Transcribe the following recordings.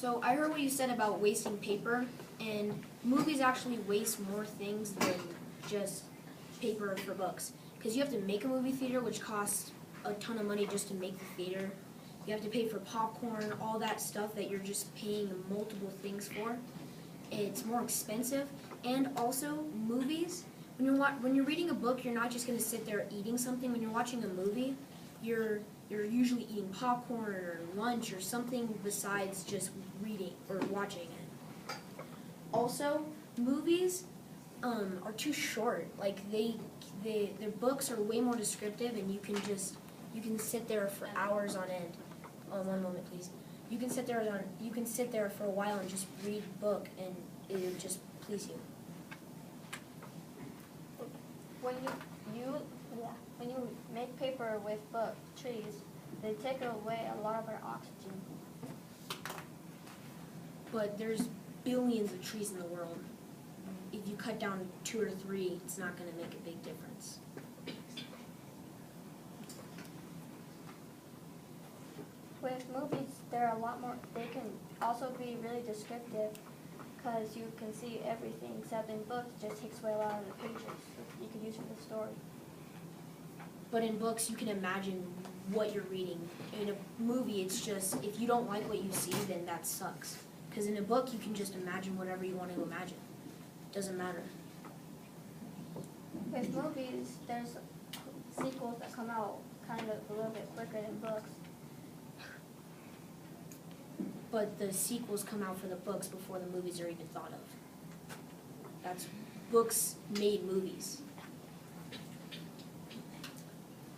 So I heard what you said about wasting paper, and movies actually waste more things than just paper for books. Because you have to make a movie theater, which costs a ton of money just to make the theater. You have to pay for popcorn, all that stuff that you're just paying multiple things for. It's more expensive. And also, movies, when you're reading a book, you're not just going to sit there eating something. When you're watching a movie, you're usually eating popcorn or lunch or something besides just reading or watching it. Also, movies are too short. Like their books are way more descriptive, and you can sit there for hours on end. One moment, please. You can sit there for a while and just read a book, and it'll just please you. When you make paper with trees, they take away a lot of our oxygen. But there's billions of trees in the world. If you cut down 2 or 3, it's not going to make a big difference. With movies, they're a lot more. They can also be really descriptive because you can see everything. Except in books, it just takes away a lot of the pages you could use for the story. But in books, you can imagine what you're reading. In a movie, it's just, if you don't like what you see, then that sucks. Because in a book, you can just imagine whatever you want to imagine. It doesn't matter. With movies, there's sequels that come out kind of a little bit quicker than books. But the sequels come out for the books before the movies are even thought of. That's books made movies.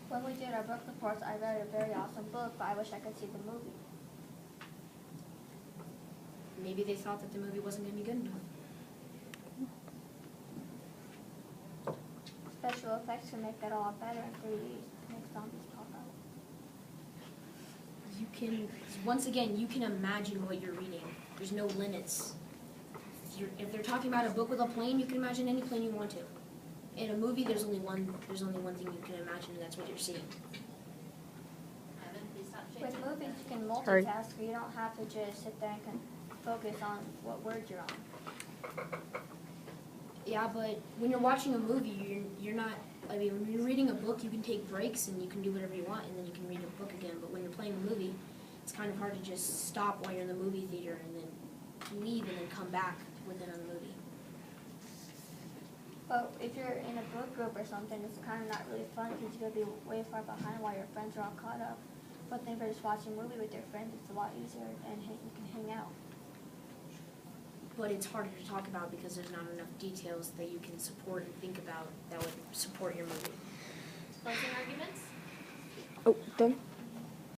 When we did our book reports, I read a very awesome book, but I wish I could see the movie. Maybe they thought that the movie wasn't going to be good enough. Special effects can make that a lot better in 3D to make zombies pop out. Once again, you can imagine what you're reading. There's no limits. If they're talking about a book with a plane, you can imagine any plane you want to. In a movie, there's only one thing you can imagine, and that's what you're seeing. With movies, you can multitask. You don't have to just sit there and focus on what words you're on. Yeah, but when you're watching a movie, you're not. I mean, when you're reading a book, you can take breaks and you can do whatever you want, and then you can read a book again. But when you're playing a movie, it's kind of hard to just stop while you're in the movie theater and then leave and then come back with another movie. But if you're in a book group or something, it's kind of not really fun because you're going to be way far behind while your friends are all caught up. But then if you're just watching a movie with your friends, it's a lot easier and you can hang out. But it's harder to talk about because there's not enough details that you can support and think about that would support your movie. Closing arguments? Oh, done.